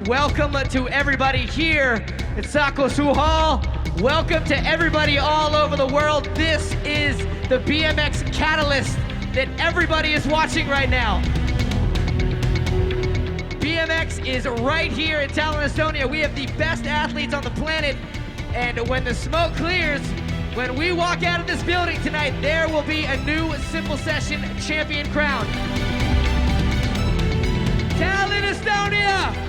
Welcome to everybody here at Sakosu Hall. Welcome to everybody all over the world. This is the BMX Catalyst that everybody is watching right now. BMX is right here in Tallinn, Estonia. We have the best athletes on the planet. And when the smoke clears, when we walk out of this building tonight, there will be a new Simple Session champion crowned. Tallinn, Estonia!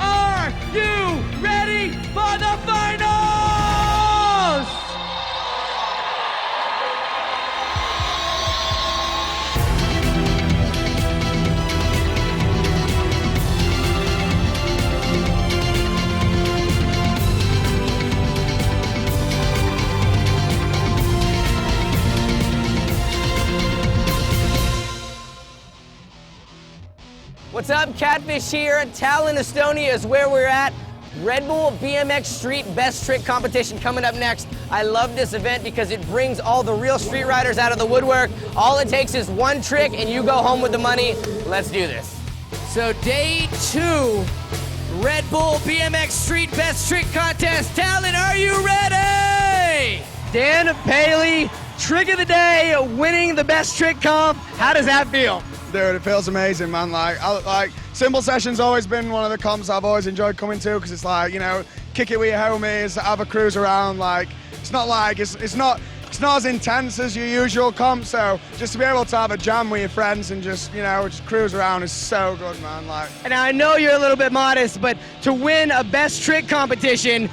Are you ready for the finals? What's up? Catfish here. Tallinn, Estonia is where we're at. Red Bull BMX Street Best Trick Competition coming up next. I love this event because it brings all the real street riders out of the woodwork. All it takes is one trick and you go home with the money. Let's do this. So day 2, Red Bull BMX Street Best Trick Contest. Tallinn, are you ready? Dan Paley, trick of the day, winning the best trick comp. How does that feel? Dude, it feels amazing, man. Like Simple Session's always been one of the comps I've always enjoyed coming to because it's like, you know, kick it with your homies, have a cruise around. Like, it's not as intense as your usual comp. So just to be able to have a jam with your friends and just, you know, just cruise around is so good, man. Like, And I know you're a little bit modest, but to win a best trick competition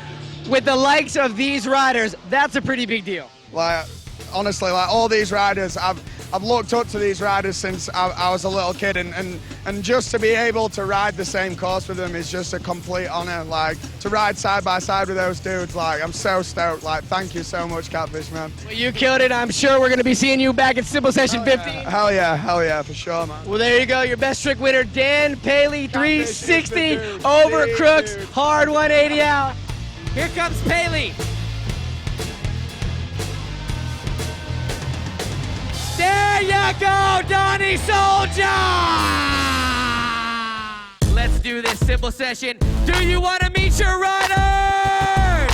with the likes of these riders, that's a pretty big deal. like honestly, like all these riders, I've looked up to these riders since I was a little kid, and just to be able to ride the same course with them is just a complete honor. Like, to ride side by side with those dudes, like, I'm so stoked. Like, thank you so much, Catfish, man. Well, you killed it. I'm sure we're going to be seeing you back at Simple Session 15. Hell yeah, for sure, man. Well, there you go. Your best trick winner, Dan Paley, 360 dude. over Dude, crooks, dude. hard 180 out. Here comes Paley. There you go, Donnie Soldier! Let's do this Simple Session. Do you want to meet your riders?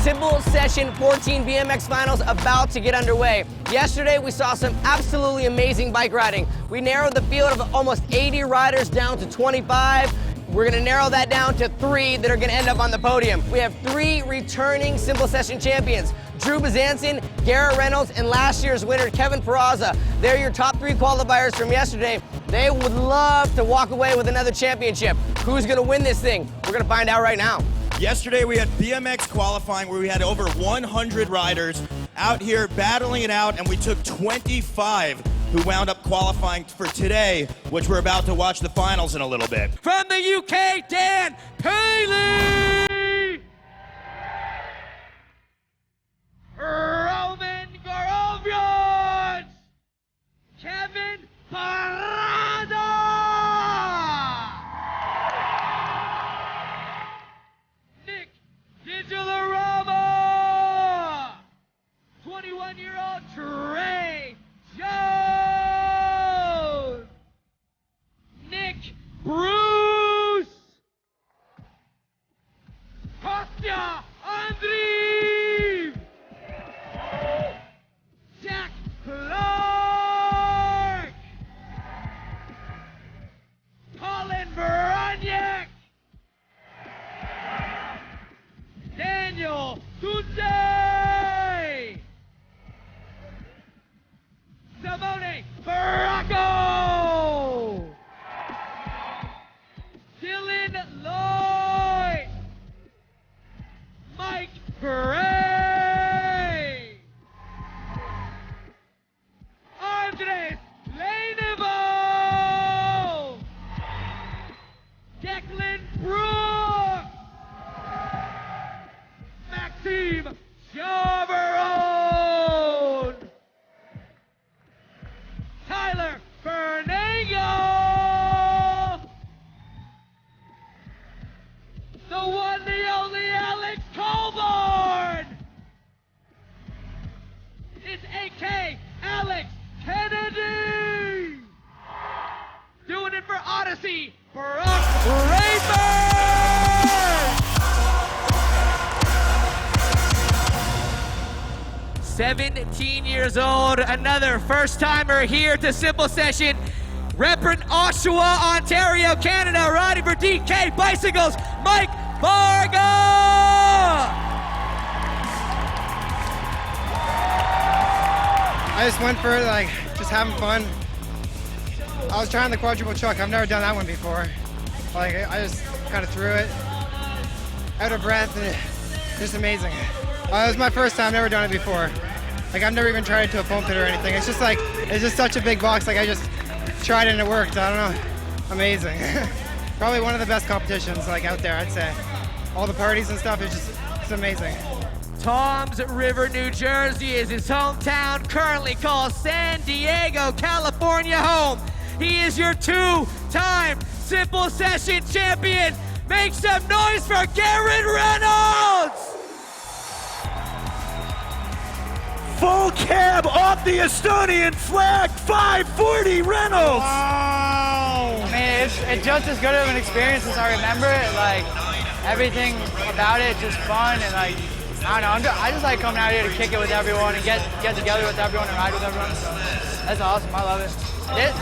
Simple Session 14 BMX Finals about to get underway. Yesterday we saw some absolutely amazing bike riding. We narrowed the field of almost 80 riders down to 25. We're gonna narrow that down to 3 that are gonna end up on the podium. We have 3 returning Simple Session champions. Drew Bazanson, Garrett Reynolds, and last year's winner, Kevin Peraza. They're your top 3 qualifiers from yesterday. They would love to walk away with another championship. Who's gonna win this thing? We're gonna find out right now. Yesterday we had BMX qualifying where we had over 100 riders out here battling it out, and we took 25 who wound up qualifying for today, which we're about to watch the finals in a little bit. From the UK, Dan Paley! Roman Gorovic! Kevin Parada! Nick Digilarama! 21-year-old Trey Jones! Nick Bruce! Kostya Andreev! Jack Clark! Colin Baroniak! Daniel Tunde! Simone Baracco! Dylan Lloyd! Mike Gray! Andres Leinevo! Declan Brooks! Maxime Chavarone! Tyler Fernango! The one, the only Alex Colborn! It's AK Alex Kennedy! Doing it for Odyssey 17 years old, another first-timer here to Simple Session. Repping Oshawa, Ontario, Canada, riding for DK Bicycles, Mike Varga! I just went for it, like, just having fun. I was trying the quadruple chuck. I've never done that one before. Like, I just kind of threw it, out of breath, and just amazing. It was my first time, never done it before. Like, I've never even tried it to a foam pit or anything. It's just like, it's just such a big box. Like, I just tried it and it worked. I don't know, amazing. Probably one of the best competitions, like, out there, I'd say. All the parties and stuff, it's amazing. Toms River, New Jersey is his hometown, currently called San Diego, California home. He is your two-time Simple Session champion. Make some noise for Garrett Reynolds! Full cab off the Estonian flag, 540 Reynolds! Wow! I mean, it's just as good of an experience as I remember it. Like, everything about it, just fun, and like, I don't know, I just like coming out here to kick it with everyone and get together with everyone and ride with everyone, so that's awesome, I love it.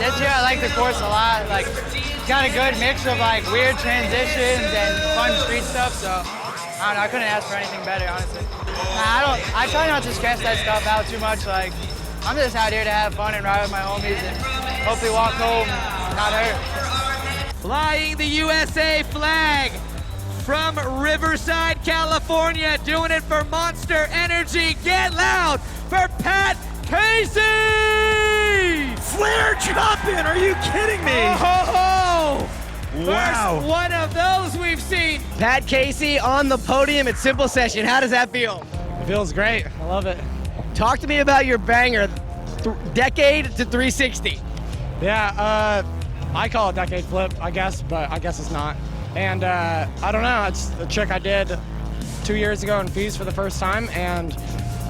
This year I like the course a lot, like, it's got a good mix of like weird transitions and fun street stuff, so I don't know, I couldn't ask for anything better, honestly. I try not to stress that stuff out too much, like, I'm just out here to have fun and ride with my homies and hopefully walk home not hurt. Flying the USA flag from Riverside, California, doing it for Monster Energy. Get loud for Pat Casey! Flair chopping, are you kidding me? Oh, wow. First one of those we've seen. Pat Casey on the podium at Simple Session. How does that feel? It feels great, I love it. Talk to me about your banger, decade to 360. Yeah, I call it decade flip, I guess, but I guess it's not. And I don't know, it's a trick I did 2 years ago in Fees for the first time, and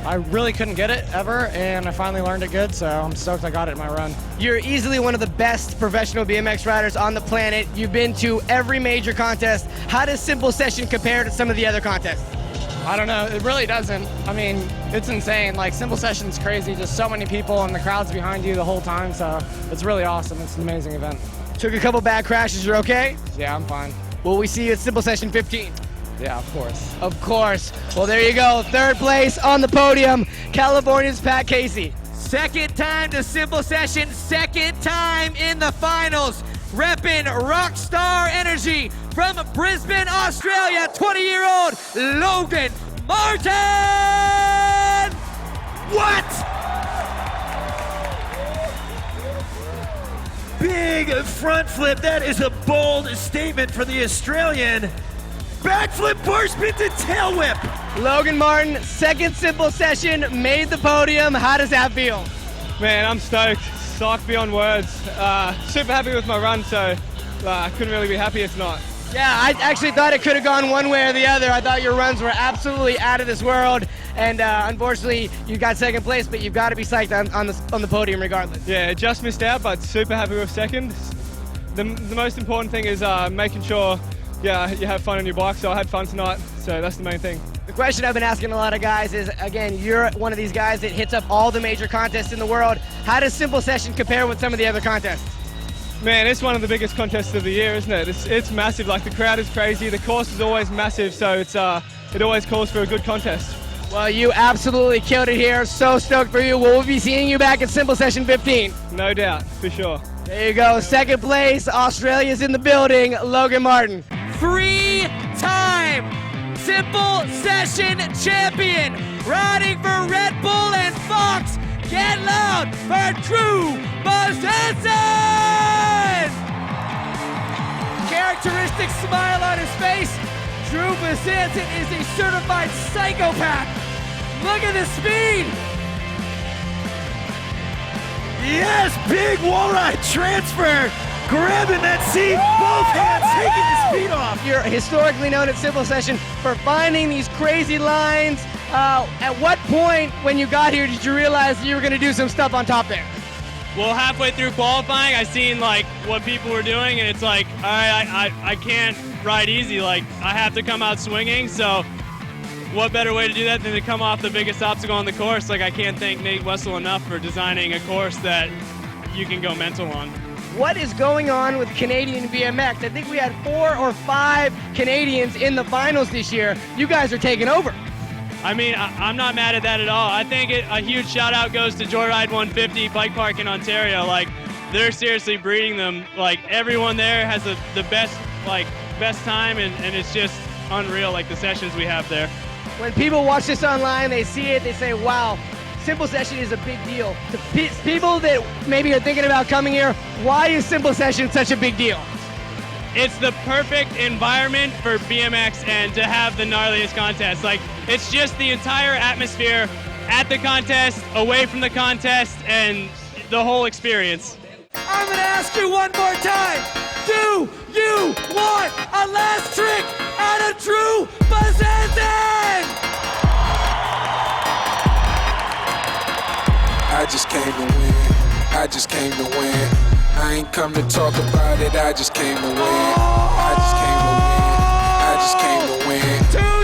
I really couldn't get it ever, and I finally learned it good, so I'm stoked I got it in my run. You're easily one of the best professional BMX riders on the planet. You've been to every major contest. How does Simple Session compare to some of the other contests? I don't know, it really doesn't. I mean, it's insane. Like, Simple Session's crazy, just so many people and the crowd's behind you the whole time, so it's really awesome. It's an amazing event. Took a couple bad crashes, you're okay? Yeah, I'm fine. Will we see you at Simple Session 15? Yeah, of course. Of course. Well, there you go. Third place on the podium, California's Pat Casey. Second time to Simple Session, second time in the finals. Reppin' Rockstar Energy from Brisbane, Australia, 20-year-old Logan Martin! What? Big front flip, that is a bold statement for the Australian. Backflip, bar spin to tail whip. Logan Martin, second Simple Session, made the podium. How does that feel? Man, I'm stoked. Psyched beyond words. Super happy with my run, so I couldn't really be happy if not. Yeah, I actually thought it could have gone one way or the other. I thought your runs were absolutely out of this world, and unfortunately, you got second place, but you've got to be psyched on the podium regardless. Yeah, just missed out, but super happy with second. The most important thing is making sure you have fun on your bike, so I had fun tonight, so that's the main thing. The question I've been asking a lot of guys is, again, you're one of these guys that hits up all the major contests in the world. How does Simple Session compare with some of the other contests? Man, it's one of the biggest contests of the year, isn't it? It's massive, like the crowd is crazy, the course is always massive, so it always calls for a good contest. Well, you absolutely killed it here. So stoked for you. We'll be seeing you back at Simple Session 15. No doubt, for sure. There you go. Second place. Australia's in the building. Logan Martin. Three-time Simple Session champion, riding for Red Bull and Fox. Get loud for Drew Bazanson! Characteristic smile on his face. Drew Bazanson is a certified psychopath. Look at the speed. Yes, big wall ride transfer. Grabbing that seat, both hands taking the speed off. You're historically known at Simple Session for finding these crazy lines. At what point when you got here did you realize you were going to do some stuff on top there? Well, halfway through qualifying, I seen like what people were doing, and it's like, all right, I can't ride easy. Like I have to come out swinging. So what better way to do that than to come off the biggest obstacle on the course? Like, I can't thank Nate Wessel enough for designing a course that you can go mental on. What is going on with Canadian BMX? I think we had 4 or 5 Canadians in the finals this year. You guys are taking over. I mean, I'm not mad at that at all. I think a huge shout out goes to Joyride 150 Bike Park in Ontario. Like, they're seriously breeding them. Like, everyone there has the best time, and it's just unreal, like the sessions we have there. When people watch this online, they see it, they say, wow, Simple Session is a big deal. To people that maybe are thinking about coming here, why is Simple Session such a big deal? It's the perfect environment for BMX and to have the gnarliest contest. Like, it's just the entire atmosphere at the contest, away from the contest, and the whole experience. I'm gonna ask you one more time. Do you want a last trick out of Drew Bazanzan? I just came to win. I just came to win. I ain't come to talk about it. I just came to win. I just came to win. I just came to win.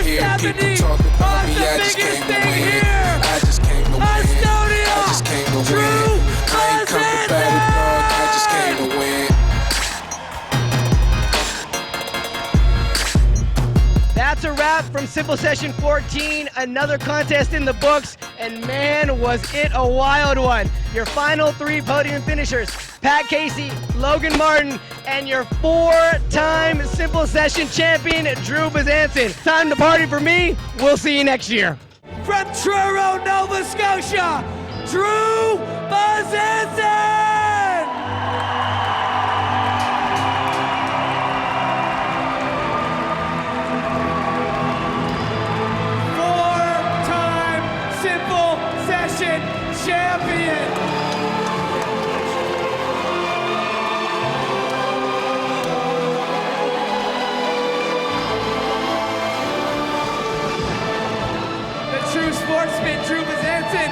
Hear people talk about me. I just came to win. I just came to win. I just came to win. I ain't come to battle dog. I just came to win. That's a wrap from Simple Session 14, another contest in the books, and man, was it a wild one. Your final 3 podium finishers, Pat Casey, Logan Martin, and your 4-time Simple Session champion, Drew Bazanzan. Time to party for me. We'll see you next year. From Truro, Nova Scotia, Drew Bazanzan! Champion! The true sportsman, Drew Bazanzan,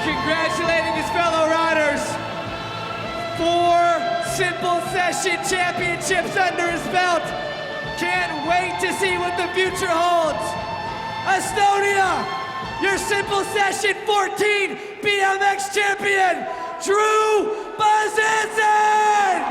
congratulating his fellow riders. 4 Simple Session championships under his belt. Can't wait to see what the future holds. Estonia! Your Simple Session 14 BMX champion, Drew Bazanzan!